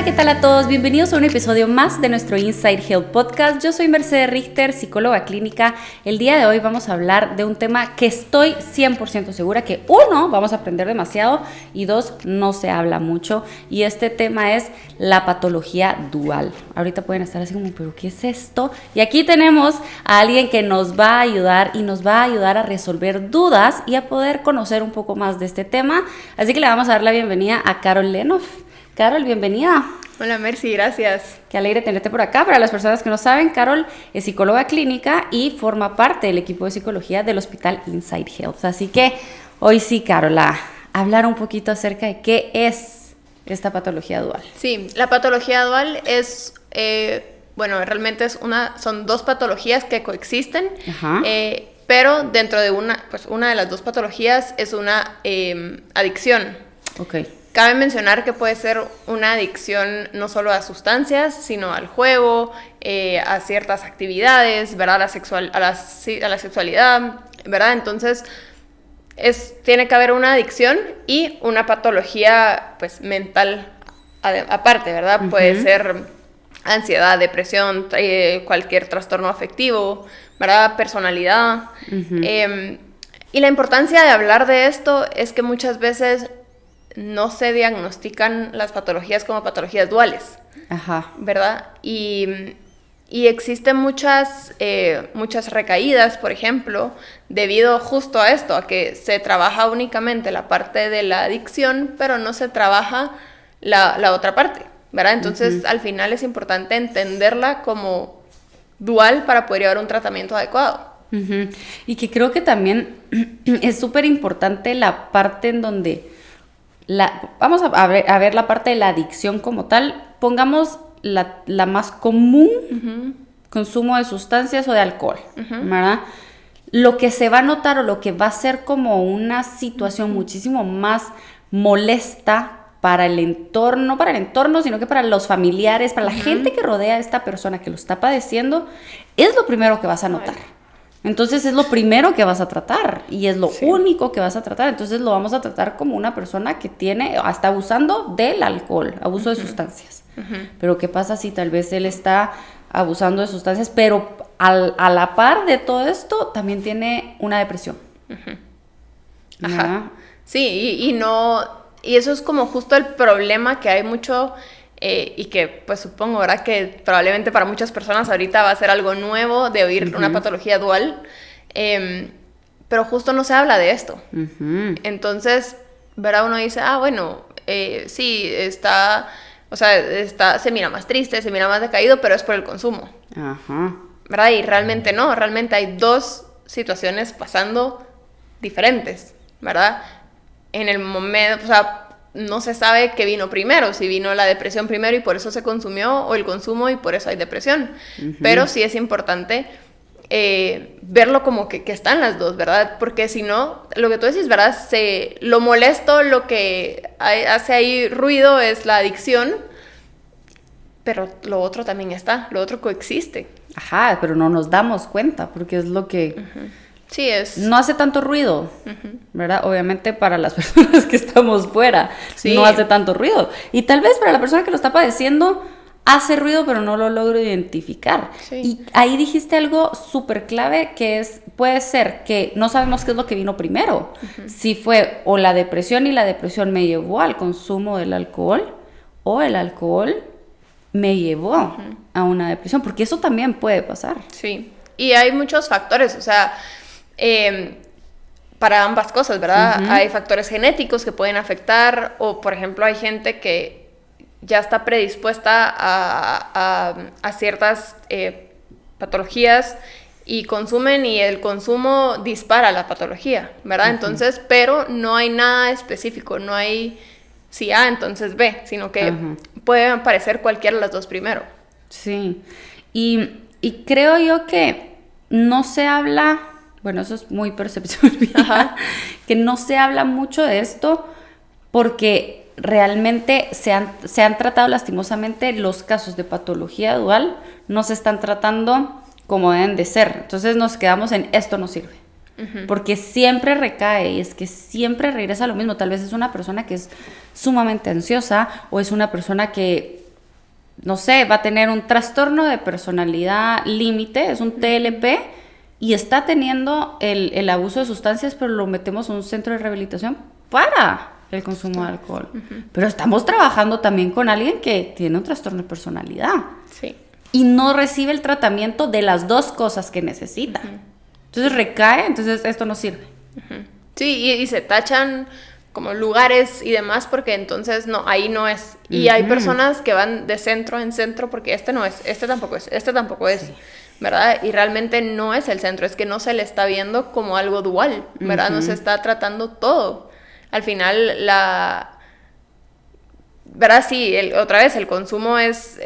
Hola, ¿qué tal a todos? Bienvenidos a un episodio más de nuestro Inside Health Podcast. Yo soy Mercedes Richter, psicóloga clínica. El día de hoy vamos a hablar de un tema que estoy 100% segura que, uno, vamos a aprender demasiado y dos, no se habla mucho. Y este tema es la patología dual. Ahorita pueden estar así como, ¿pero qué es esto? Y aquí tenemos a alguien que nos va a ayudar y nos va a ayudar a resolver dudas y a poder conocer un poco más de este tema. Así que le vamos a dar la bienvenida a Carol Lenoff. Carol, bienvenida. Hola Mercy, gracias. Qué alegre tenerte por acá. Para las personas que no saben, Carol es psicóloga clínica y forma parte del equipo de psicología del Hospital Inside Health. Así que hoy sí, Carol, a hablar un poquito acerca de qué es esta patología dual. Sí, la patología dual es, realmente son dos patologías que coexisten, pero dentro de una de las dos patologías es una adicción. Ok. Cabe mencionar que puede ser una adicción no solo a sustancias, sino al juego, a ciertas actividades, ¿verdad? A la sexualidad, ¿verdad? Entonces, tiene que haber una adicción y una patología, pues, mental aparte, ¿verdad? Uh-huh. Puede ser ansiedad, depresión, cualquier trastorno afectivo, ¿verdad? Personalidad. Uh-huh. Y la importancia de hablar de esto es que muchas veces no se diagnostican las patologías como patologías duales. Ajá. ¿Verdad? Y existen muchas recaídas, por ejemplo, debido justo a esto, a que se trabaja únicamente la parte de la adicción, pero no se trabaja la otra parte, ¿verdad? Entonces, al final es importante entenderla como dual para poder llevar un tratamiento adecuado. Uh-huh. Y que creo que también es súper importante la parte en donde vamos a ver la parte de la adicción como tal. Pongamos la más común, uh-huh, consumo de sustancias o de alcohol, uh-huh, ¿verdad? Lo que se va a notar o lo que va a ser como una situación, uh-huh, muchísimo más molesta para el entorno, no para el entorno, sino que para los familiares, para, uh-huh, la gente que rodea a esta persona que lo está padeciendo, es lo primero que vas a notar. Ay. Entonces es lo primero que vas a tratar y es lo único que vas a tratar. Entonces lo vamos a tratar como una persona que está abusando del alcohol, abuso, uh-huh, de sustancias. Uh-huh. Pero ¿qué pasa si tal vez él está abusando de sustancias, pero a la par de todo esto también tiene una depresión? Uh-huh. Ajá. Sí, y eso es como justo el problema que hay mucho. Y que pues supongo, ¿verdad? Que probablemente para muchas personas ahorita va a ser algo nuevo de oír, uh-huh, una patología dual, pero justo no se habla de esto. Uh-huh. Entonces, ¿verdad? Uno dice, sí, se mira más triste, se mira más decaído, pero es por el consumo. Uh-huh. ¿Verdad? Y realmente no, realmente hay dos situaciones pasando diferentes, ¿verdad? En el momento, no se sabe qué vino primero, si vino la depresión primero y por eso se consumió, o el consumo y por eso hay depresión. Uh-huh. Pero sí es importante verlo como que están las dos, ¿verdad? Porque si no, lo que tú decís, ¿verdad? Lo molesto, lo que hace ahí ruido es la adicción, pero lo otro también está, lo otro coexiste. Ajá, pero no nos damos cuenta, porque es lo que... Uh-huh. Sí, no hace tanto ruido, uh-huh, ¿verdad? Obviamente para las personas que estamos fuera, sí, no hace tanto ruido. Y tal vez para la persona que lo está padeciendo hace ruido, pero no lo logro identificar. Sí. Y ahí dijiste algo súper clave, que puede ser que no sabemos qué es lo que vino primero. Uh-huh. Si fue o la depresión y la depresión me llevó al consumo del alcohol, o el alcohol me llevó, uh-huh, a una depresión, porque eso también puede pasar. Sí, y hay muchos factores, para ambas cosas, ¿verdad? Uh-huh. Hay factores genéticos que pueden afectar, o por ejemplo hay gente que ya está predispuesta a ciertas patologías y consumen, y el consumo dispara la patología, ¿verdad? Uh-huh. Entonces, pero no hay nada específico, no hay si A, entonces B, sino que, uh-huh, puede aparecer cualquiera de las dos primero. Sí, y creo yo que no se habla... Bueno, eso es muy percepción mía, que no se habla mucho de esto porque realmente se han tratado lastimosamente los casos de patología dual, no se están tratando como deben de ser. Entonces nos quedamos en esto no sirve. Uh-huh. Porque siempre recae y es que siempre regresa a lo mismo. Tal vez es una persona que es sumamente ansiosa o es una persona que no sé, va a tener un trastorno de personalidad límite, es un TLP, y está teniendo el abuso de sustancias, pero lo metemos en un centro de rehabilitación para el consumo de alcohol. Pero estamos trabajando también con alguien que tiene un trastorno de personalidad. Sí. Y no recibe el tratamiento de las dos cosas que necesita. Entonces recae, entonces esto no sirve. Sí, y se tachan como lugares y demás porque entonces no, ahí no es. Y hay personas que van de centro en centro porque este no es, este tampoco es, este tampoco es, sí. ¿Verdad? Y realmente no es el centro, es que no se le está viendo como algo dual, ¿verdad? No se está tratando todo. Al final, ¿verdad? Sí, otra vez, el consumo es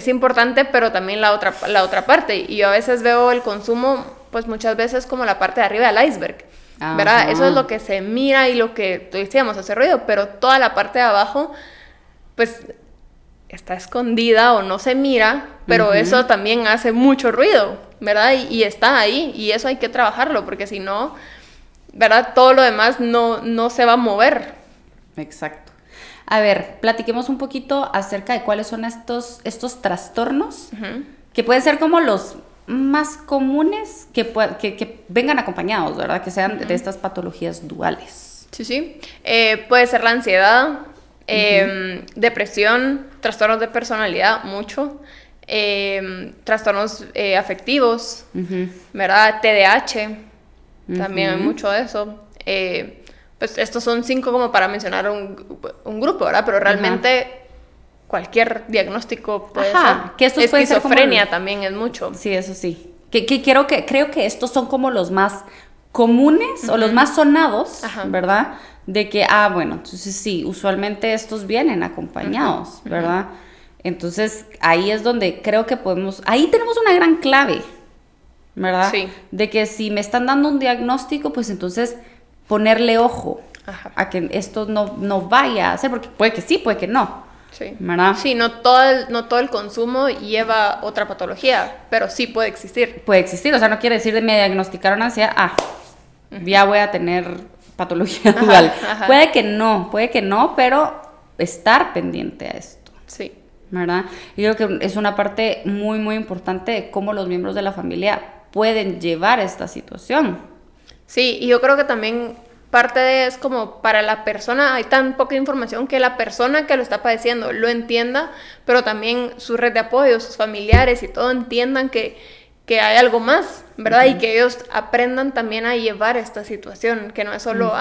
importante, pero también la otra parte. Y yo a veces veo el consumo, pues muchas veces como la parte de arriba del iceberg, ¿verdad? Ajá. Eso es lo que se mira y lo que decíamos, hace ruido, pero toda la parte de abajo, pues está escondida o no se mira, pero eso también hace mucho ruido, ¿verdad? Y está ahí, y eso hay que trabajarlo, porque si no, ¿verdad? Todo lo demás no se va a mover. Exacto. A ver, platiquemos un poquito acerca de cuáles son estos trastornos, que pueden ser como los más comunes que vengan acompañados, ¿verdad? Que sean de estas patologías duales. Sí. Puede ser la ansiedad, depresión, trastornos de personalidad, mucho, trastornos afectivos, ¿verdad? TDAH, también hay mucho de eso. Pues estos son 5 como para mencionar un grupo, ¿verdad? Pero realmente cualquier diagnóstico puede ser. Que estos esquizofrenia ser también es mucho. Sí, eso sí. Creo que estos son como los más comunes o los más sonados, ¿verdad? De que, bueno, entonces sí, usualmente estos vienen acompañados, ¿verdad? Entonces ahí es donde creo que ahí tenemos una gran clave, ¿verdad? Sí. De que si me están dando un diagnóstico, pues entonces ponerle ojo a que esto no vaya a ser, porque puede que sí, puede que no. Sí, ¿verdad? Sí, no todo el consumo lleva otra patología, pero sí puede existir. Puede existir, o sea, no quiere decir de me diagnosticaron ansiedad, ya voy a tener patología dual. Puede que no, pero estar pendiente a esto. Sí. ¿Verdad? Yo creo que es una parte muy, muy importante de cómo los miembros de la familia pueden llevar esta situación. Sí, y yo creo que también parte de es como para la persona, hay tan poca información que la persona que lo está padeciendo lo entienda, pero también su red de apoyo, sus familiares y todo entiendan que hay algo más, ¿verdad? Y que ellos aprendan también a llevar esta situación, que no es solo,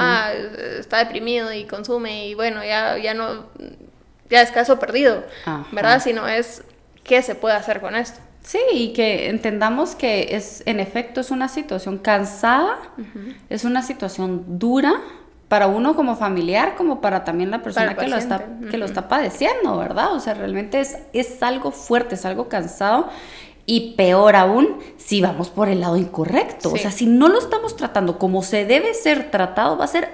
está deprimido y consume y bueno, ya es caso perdido, ¿verdad? Sino es qué se puede hacer con esto. Sí, y que entendamos que en efecto es una situación cansada, es una situación dura para uno como familiar, como para también la persona que lo está padeciendo, ¿verdad? O sea, realmente es algo fuerte, es algo cansado, y peor aún si vamos por el lado incorrecto. Sí. O sea, si no lo estamos tratando como se debe ser tratado, va a ser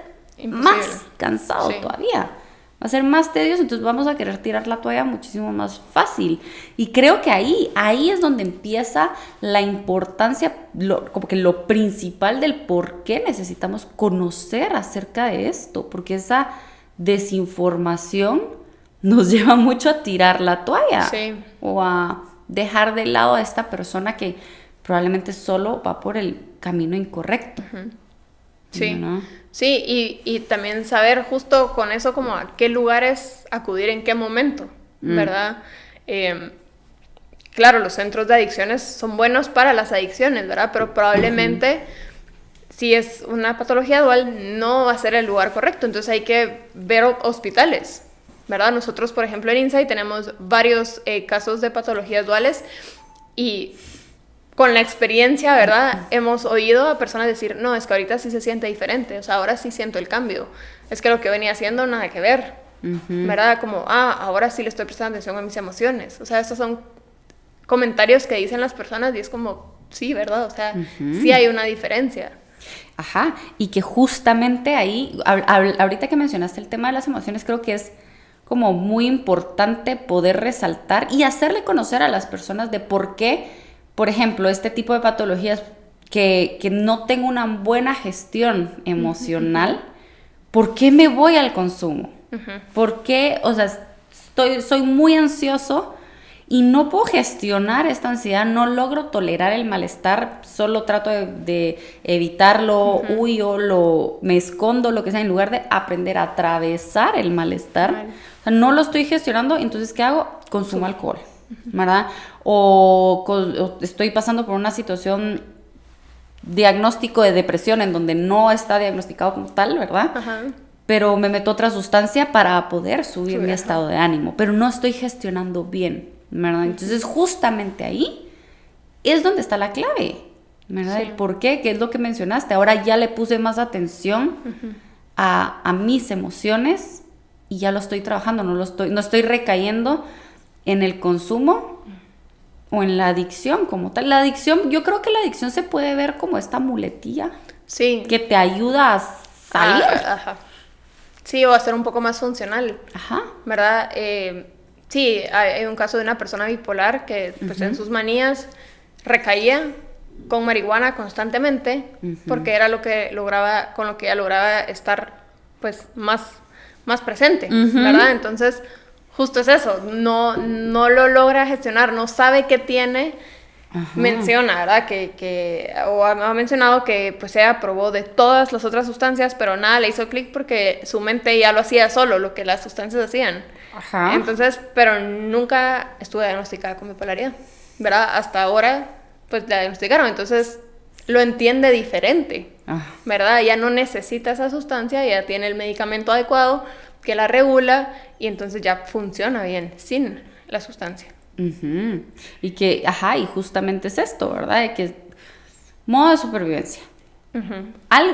más cansado todavía. Va a ser más tedioso, entonces vamos a querer tirar la toalla muchísimo más fácil. Y creo que ahí es donde empieza la importancia, como que lo principal del por qué necesitamos conocer acerca de esto, porque esa desinformación nos lleva mucho a tirar la toalla o a dejar de lado a esta persona que probablemente solo va por el camino incorrecto. Sí, ¿no? Sí, y también saber justo con eso como a qué lugares acudir en qué momento, ¿verdad? Claro, los centros de adicciones son buenos para las adicciones, ¿verdad? Pero probablemente si es una patología dual no va a ser el lugar correcto, entonces hay que ver hospitales, ¿verdad? Nosotros, por ejemplo, en Insight tenemos varios casos de patologías duales y con la experiencia, ¿verdad? Hemos oído a personas decir, no, es que ahorita sí se siente diferente, o sea, ahora sí siento el cambio. Es que lo que venía haciendo nada que ver, ¿verdad? Como, ahora sí le estoy prestando atención a mis emociones. O sea, estos son comentarios que dicen las personas y es como, sí, ¿verdad? O sea, sí hay una diferencia. Y que justamente ahí, ahorita que mencionaste el tema de las emociones, creo que es como muy importante poder resaltar y hacerle conocer a las personas de por qué, por ejemplo, este tipo de patologías que no tengo una buena gestión emocional, ¿por qué me voy al consumo? ¿Por qué? O sea, soy muy ansioso y no puedo gestionar esta ansiedad, no logro tolerar el malestar, solo trato de evitarlo, huyo, me escondo, lo que sea, en lugar de aprender a atravesar el malestar. Vale. O sea, no lo estoy gestionando, entonces ¿qué hago? Consumo alcohol, ¿verdad? O estoy pasando por una situación diagnóstico de depresión en donde no está diagnosticado como tal, ¿verdad? Ajá. Pero me meto otra sustancia para poder subir mi estado de ánimo, pero no estoy gestionando bien, ¿verdad? Entonces justamente ahí es donde está la clave, ¿verdad? Sí. El por qué, que es lo que mencionaste. Ahora ya le puse más atención a mis emociones y ya lo estoy trabajando, no estoy recayendo en el consumo o en la adicción como tal. La adicción, yo creo que la adicción se puede ver como esta muletilla que te ayuda a salir. Ajá. Sí, o a ser un poco más funcional. Ajá. ¿Verdad? Sí, hay un caso de una persona bipolar que pues, en sus manías recaía con marihuana constantemente porque era lo que lograba, con lo que ella lograba estar pues más presente, ¿verdad? Entonces, justo es eso, no lo logra gestionar, no sabe qué tiene. Menciona, ¿verdad? O ha mencionado que pues ella probó de todas las otras sustancias, pero nada le hizo clic porque su mente ya lo hacía solo, lo que las sustancias hacían. Ajá. Entonces, pero nunca estuvo diagnosticada con bipolaridad, ¿verdad? Hasta ahora, pues la diagnosticaron, entonces lo entiende diferente, ¿verdad? Ya no necesita esa sustancia, ya tiene el medicamento adecuado que la regula y entonces ya funciona bien sin la sustancia. Y que, y justamente es esto, ¿verdad? De que modo de supervivencia.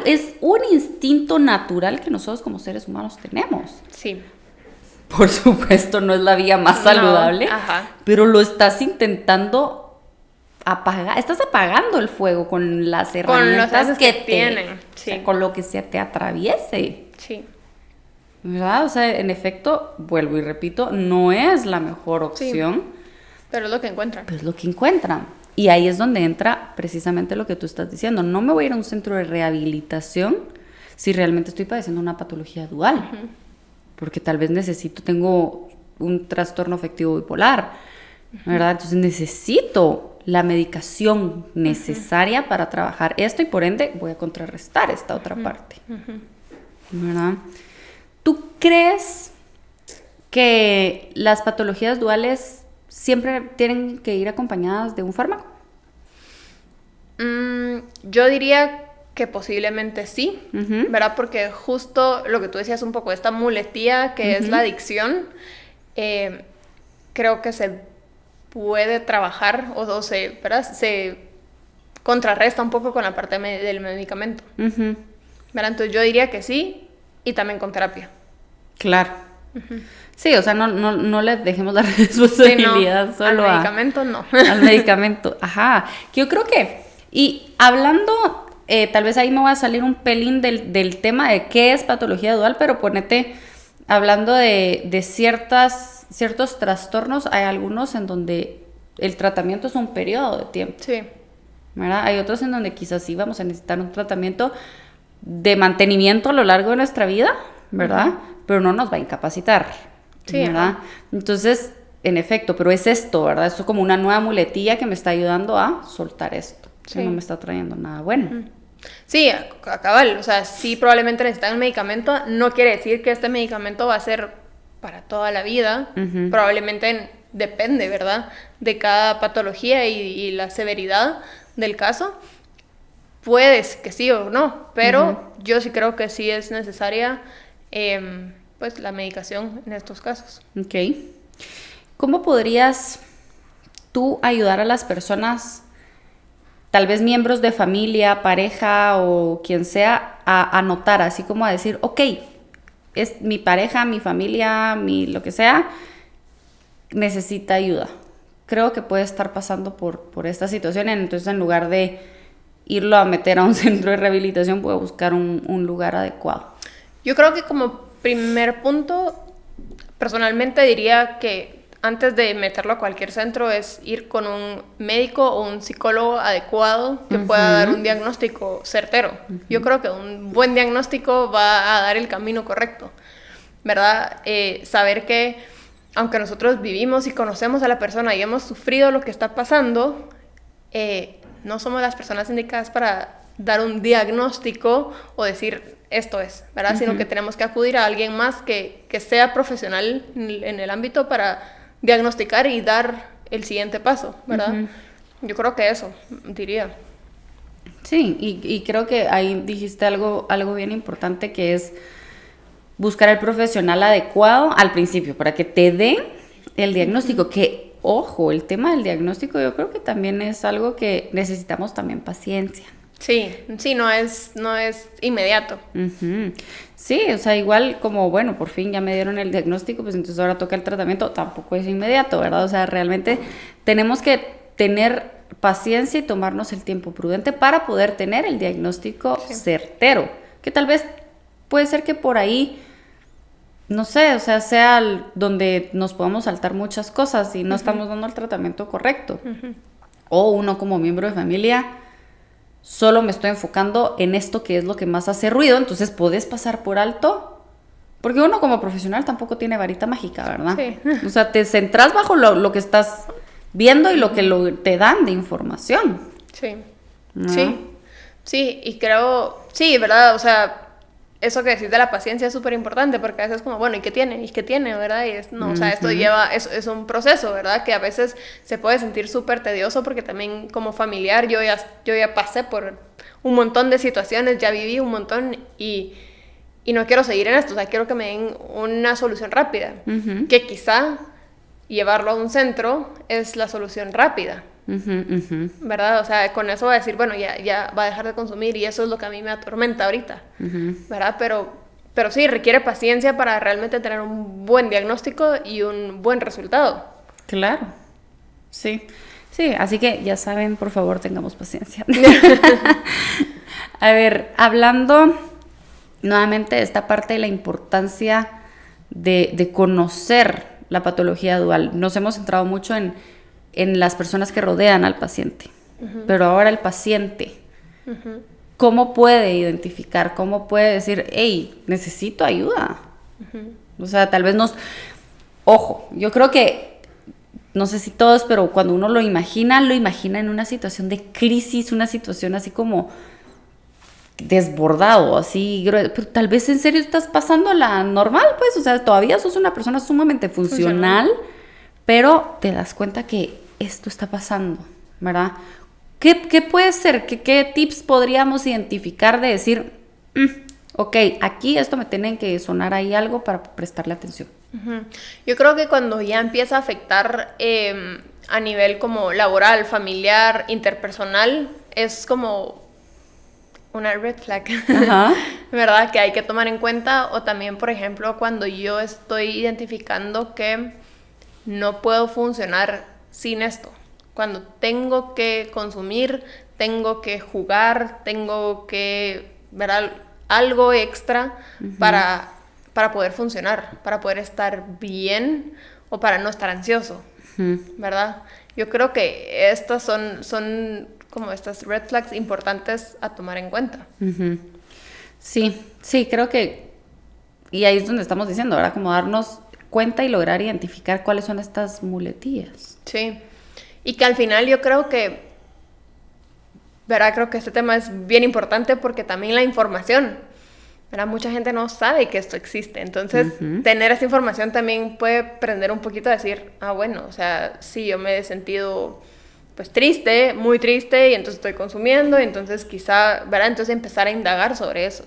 Es un instinto natural que nosotros como seres humanos tenemos. Sí. Por supuesto, no es la vía más saludable, pero lo estás intentando apagar. Estás apagando el fuego con las herramientas que tienen. Sí. O sea, con lo que se te atraviese. Sí. ¿Verdad? O sea, en efecto, vuelvo y repito, no es la mejor opción. Sí. Pero es lo que encuentran. Pero es lo que encuentran. Y ahí es donde entra precisamente lo que tú estás diciendo. No me voy a ir a un centro de rehabilitación si realmente estoy padeciendo una patología dual. Porque tal vez tengo un trastorno afectivo bipolar, ¿verdad? Entonces necesito la medicación necesaria para trabajar esto y por ende voy a contrarrestar esta otra parte. ¿Verdad? ¿Tú crees que las patologías duales siempre tienen que ir acompañadas de un fármaco? Yo diría que posiblemente sí, ¿verdad? Porque justo lo que tú decías un poco, esta muletilla que es la adicción, creo que se puede trabajar ¿verdad? Se contrarresta un poco con la parte del medicamento. ¿Verdad? Entonces yo diría que sí y también con terapia. Claro. Sí, o sea, no le dejemos la responsabilidad solo al medicamento, no. Al medicamento, Yo creo que, y hablando, tal vez ahí me va a salir un pelín del tema de qué es patología dual, pero hablando de ciertos trastornos, hay algunos en donde el tratamiento es un periodo de tiempo. Sí. ¿Verdad? Hay otros en donde quizás sí vamos a necesitar un tratamiento de mantenimiento a lo largo de nuestra vida, ¿verdad? Pero no nos va a incapacitar, ¿verdad? Entonces, en efecto, pero es esto, ¿verdad? Eso es como una nueva muletilla que me está ayudando a soltar esto, que no me está trayendo nada bueno. Sí, cabal, o sea, sí probablemente necesitan un medicamento, no quiere decir que este medicamento va a ser para toda la vida, probablemente depende, ¿verdad? De cada patología y la severidad del caso. Puedes que sí o no, pero yo sí creo que sí es necesaria pues la medicación en estos casos. Ok. ¿Cómo podrías tú ayudar a las personas, tal vez miembros de familia, pareja o quien sea, a notar, así como a decir, ok, es mi pareja, mi familia, lo que sea, necesita ayuda? Creo que puede estar pasando por esta situación, entonces en lugar de irlo a meter a un centro de rehabilitación, puede buscar un lugar adecuado. Yo creo que como primer punto, personalmente diría que antes de meterlo a cualquier centro es ir con un médico o un psicólogo adecuado que pueda dar un diagnóstico certero. Yo creo que un buen diagnóstico va a dar el camino correcto, ¿verdad? Saber que aunque nosotros vivimos y conocemos a la persona y hemos sufrido lo que está pasando, no somos las personas indicadas para dar un diagnóstico o decir esto es, ¿verdad? Sino que tenemos que acudir a alguien más que sea profesional en el ámbito para diagnosticar y dar el siguiente paso, ¿verdad? Yo creo que eso, diría. Sí, y creo que ahí dijiste algo bien importante, que es buscar el profesional adecuado al principio para que te dé el diagnóstico, que, ojo, el tema del diagnóstico yo creo que también es algo que necesitamos también paciencia. Sí, no es inmediato. Sí, o sea, igual como, bueno, por fin ya me dieron el diagnóstico, pues entonces ahora toca el tratamiento, tampoco es inmediato, ¿verdad? O sea, realmente tenemos que tener paciencia y tomarnos el tiempo prudente para poder tener el diagnóstico certero, que tal vez puede ser que por ahí, no sé, o sea donde nos podamos saltar muchas cosas y no estamos dando el tratamiento correcto. O uno como miembro de familia, solo me estoy enfocando en esto que es lo que más hace ruido, entonces puedes pasar por alto, porque uno como profesional tampoco tiene varita mágica, ¿verdad? Sí. O sea, te centras bajo lo que estás viendo y lo que te dan de información. Sí, ¿no? Sí, y creo, sí, ¿verdad? O sea, eso que decís de la paciencia es súper importante, porque a veces es como, bueno, ¿y qué tiene? ¿Verdad? Y no, o sea, esto es un proceso, ¿verdad? Que a veces se puede sentir súper tedioso, porque también como familiar yo ya pasé por un montón de situaciones, ya viví un montón y no quiero seguir en esto, o sea, quiero que me den una solución rápida, que quizá llevarlo a un centro es la solución rápida, ¿verdad? O sea, con eso va a decir, bueno, ya va a dejar de consumir y eso es lo que a mí me atormenta ahorita, ¿verdad? Pero sí, requiere paciencia para realmente tener un buen diagnóstico y un buen resultado. Claro, sí, así que ya saben, por favor, tengamos paciencia. A ver, hablando nuevamente de esta parte de la importancia de conocer la patología dual. Nos hemos centrado mucho en las personas que rodean al paciente, pero ahora el paciente, ¿cómo puede identificar? ¿Cómo puede decir, hey, necesito ayuda? O sea, tal vez Ojo, yo creo que, no sé si todos, pero cuando uno lo imagina en una situación de crisis, una situación así como desbordado, así, pero tal vez en serio estás pasando la normal, pues, o sea, todavía sos una persona sumamente funcional, pero te das cuenta que esto está pasando, ¿verdad? ¿Qué puede ser? ¿Qué tips podríamos identificar de decir, ok, aquí esto me tienen que sonar ahí algo para prestarle atención? Yo creo que cuando ya empieza a afectar a nivel como laboral, familiar, interpersonal, es como una red flag, ¿verdad? Que hay que tomar en cuenta. O también, por ejemplo, cuando yo estoy identificando que no puedo funcionar sin esto. Cuando tengo que consumir, tengo que jugar, tengo que ver algo extra para poder funcionar, para poder estar bien o para no estar ansioso, ¿verdad? Yo creo que estas son como estas red flags importantes a tomar en cuenta. Sí, creo que, y ahí es donde estamos diciendo, ¿verdad? Como darnos cuenta y lograr identificar cuáles son estas muletillas. Sí, y que al final yo creo que, ¿verdad? Creo que este tema es bien importante porque también la información, ¿verdad? Mucha gente no sabe que esto existe, entonces tener esa información también puede prender un poquito a decir, bueno, o sea, sí, yo me he sentido pues triste, muy triste, y entonces estoy consumiendo, y entonces quizá, ¿verdad? Entonces empezar a indagar sobre eso.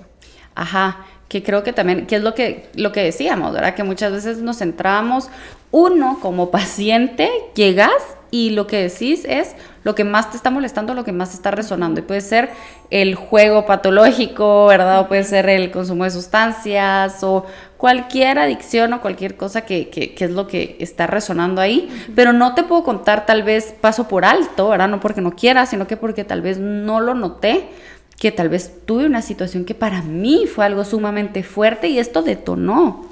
Que creo que también, que es lo que decíamos, ¿verdad? Que muchas veces nos centramos, uno como paciente, llegas y lo que decís es lo que más te está molestando, lo que más te está resonando, y puede ser el juego patológico, ¿verdad? O puede ser el consumo de sustancias, o cualquier adicción o cualquier cosa que es lo que está resonando ahí, pero no te puedo contar, tal vez paso por alto, ¿verdad? No porque no quiera, sino que porque tal vez no lo noté, que tal vez tuve una situación que para mí fue algo sumamente fuerte y esto detonó,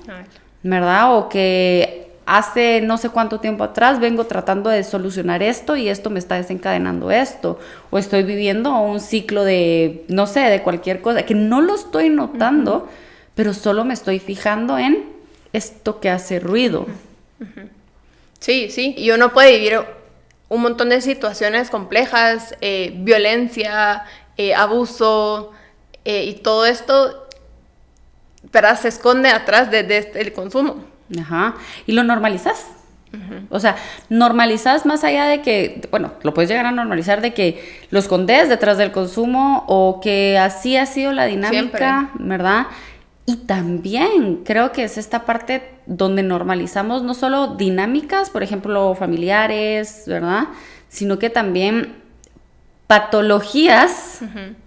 ¿verdad? O que hace no sé cuánto tiempo atrás vengo tratando de solucionar esto y esto me está desencadenando esto, o estoy viviendo un ciclo de, no sé, de cualquier cosa, que no lo estoy notando, pero solo me estoy fijando en esto que hace ruido, Sí, sí, y uno puede vivir un montón de situaciones complejas, violencia, abuso, y todo esto, ¿verdad? Se esconde atrás del consumo. Ajá. Y lo normalizas. O sea, normalizas más allá de que, bueno, lo puedes llegar a normalizar de que lo escondes detrás del consumo o que así ha sido la dinámica, siempre, ¿verdad? Y también creo que es esta parte donde normalizamos no solo dinámicas, por ejemplo, familiares, ¿verdad? Sino que también patologías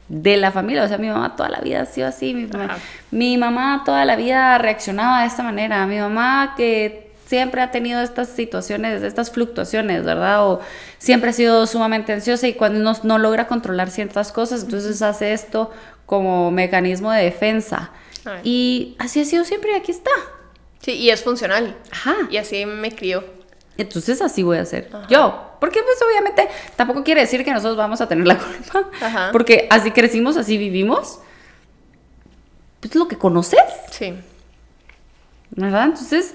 de la familia. O sea, mi mamá toda la vida ha sido así, mi mamá toda la vida reaccionaba de esta manera, mi mamá que siempre ha tenido estas situaciones, estas fluctuaciones, ¿verdad? O siempre ha sido sumamente ansiosa y cuando no logra controlar ciertas cosas, entonces hace esto como mecanismo de defensa. Ay. Y así ha sido siempre y aquí está. Sí, y es funcional. Ajá. Y así me crió. Entonces así voy a hacer. Ajá. Yo. Porque pues obviamente tampoco quiere decir que nosotros vamos a tener la culpa. Ajá. Porque así crecimos, así vivimos. Pues lo que conoces. Sí. ¿Verdad? Entonces,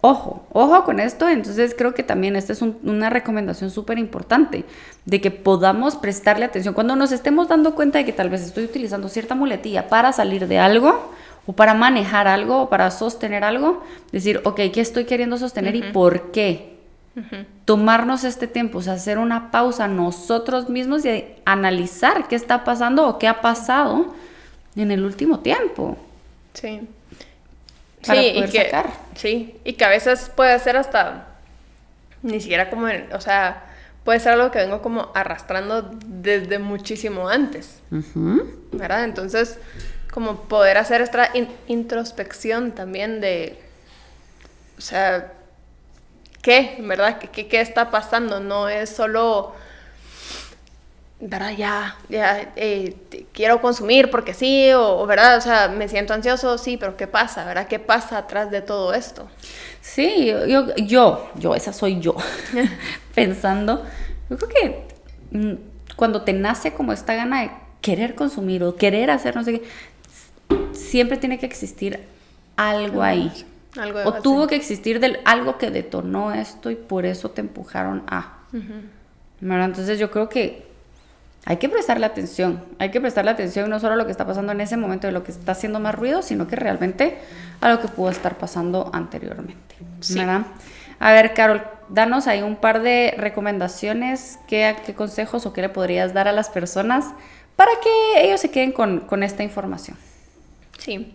ojo con esto. Entonces creo que también esta es una recomendación súper importante. De que podamos prestarle atención. Cuando nos estemos dando cuenta de que tal vez estoy utilizando cierta muletilla para salir de algo, o para manejar algo, o para sostener algo, decir, ok, ¿qué estoy queriendo sostener y por qué? Tomarnos este tiempo, o sea, hacer una pausa nosotros mismos y analizar qué está pasando o qué ha pasado en el último tiempo. Sí. Para poder sacar. Sí, y que a veces puede ser hasta, ni siquiera como, o sea, puede ser algo que vengo como arrastrando desde muchísimo antes, ¿verdad? Entonces, como poder hacer esta introspección también de, o sea, ¿qué? ¿Verdad? ¿Qué está pasando? No es solo, ¿verdad? Ya quiero consumir porque sí, o ¿verdad? O sea, me siento ansioso, sí, pero ¿qué pasa? ¿Verdad? ¿Qué pasa atrás de todo esto? Sí, yo esa soy yo, pensando, yo creo que cuando te nace como esta gana de querer consumir o querer hacer no sé qué, siempre tiene que existir algo ahí. Algo o tuvo que existir algo que detonó esto y por eso te empujaron a. Bueno, entonces yo creo que hay que prestarle atención no solo a lo que está pasando en ese momento de lo que está haciendo más ruido, sino que realmente a lo que pudo estar pasando anteriormente. Sí. ¿Verdad? A ver, Carol, danos ahí un par de recomendaciones, qué consejos o qué le podrías dar a las personas para que ellos se queden con esta información. Sí,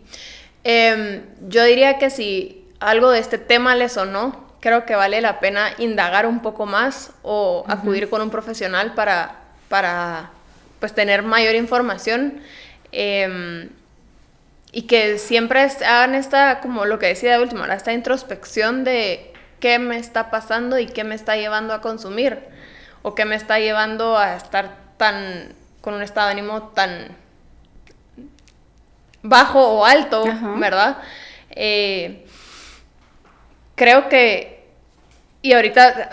yo diría que si algo de este tema les sonó, creo que vale la pena indagar un poco más o acudir con un profesional para pues tener mayor información, y que siempre hagan esta, como lo que decía de último, esta introspección de qué me está pasando y qué me está llevando a consumir o qué me está llevando a estar con un estado de ánimo tan bajo o alto, ¿verdad? Creo que, y ahorita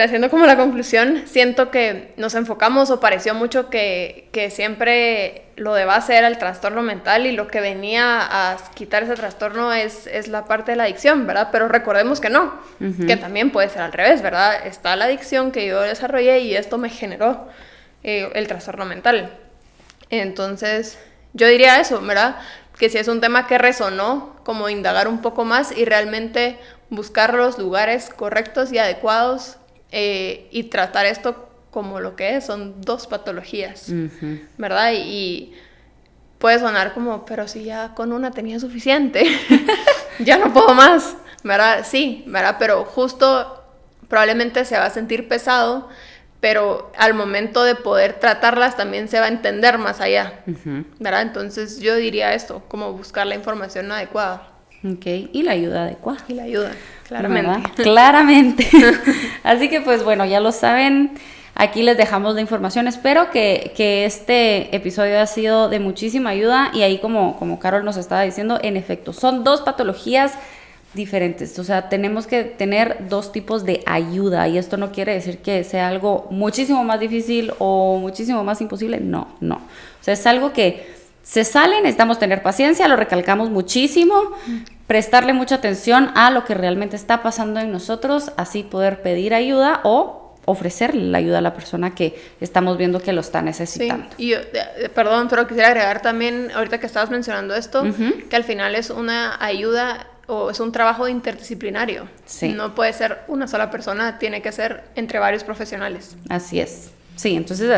haciendo como la conclusión, siento que nos enfocamos o pareció mucho que siempre lo de base era el trastorno mental y lo que venía a quitar ese trastorno es la parte de la adicción, ¿verdad? Pero recordemos que no, que también puede ser al revés, ¿verdad? Está la adicción que yo desarrollé y esto me generó el trastorno mental. Entonces, yo diría eso, ¿verdad? Que si es un tema que resonó, como indagar un poco más y realmente buscar los lugares correctos y adecuados, y tratar esto como lo que es, son dos patologías, ¿verdad? Y puede sonar como, pero si ya con una tenía suficiente, ya no puedo más, ¿verdad? Sí, ¿verdad? Pero justo probablemente se va a sentir pesado, pero al momento de poder tratarlas también se va a entender más allá, ¿verdad? Entonces yo diría esto, como buscar la información adecuada. Ok, y la ayuda adecuada. Y la ayuda, claramente. ¿Verdad? Claramente. Así que pues bueno, ya lo saben, aquí les dejamos la información. Espero que este episodio haya sido de muchísima ayuda y ahí como Carol nos estaba diciendo, en efecto, son dos patologías diferentes, o sea, tenemos que tener dos tipos de ayuda y esto no quiere decir que sea algo muchísimo más difícil o muchísimo más imposible, no, o sea, es algo que se sale, necesitamos tener paciencia, lo recalcamos muchísimo, prestarle mucha atención a lo que realmente está pasando en nosotros, así poder pedir ayuda o ofrecerle la ayuda a la persona que estamos viendo que lo está necesitando. Sí, y yo, perdón, pero quisiera agregar también, ahorita que estabas mencionando esto, que al final es una ayuda o es un trabajo interdisciplinario. Sí. No puede ser una sola persona, tiene que ser entre varios profesionales. Así es. Sí, entonces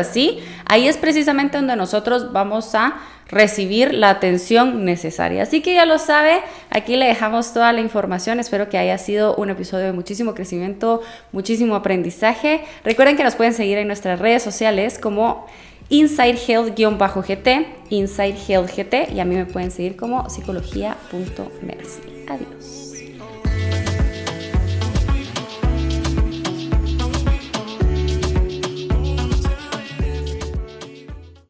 ahí es precisamente donde nosotros vamos a recibir la atención necesaria. Así que ya lo sabe, aquí le dejamos toda la información. Espero que haya sido un episodio de muchísimo crecimiento, muchísimo aprendizaje. Recuerden que nos pueden seguir en nuestras redes sociales como Inside Health-GT, Inside Health GT, y a mí me pueden seguir como psicología.mercy. Adiós.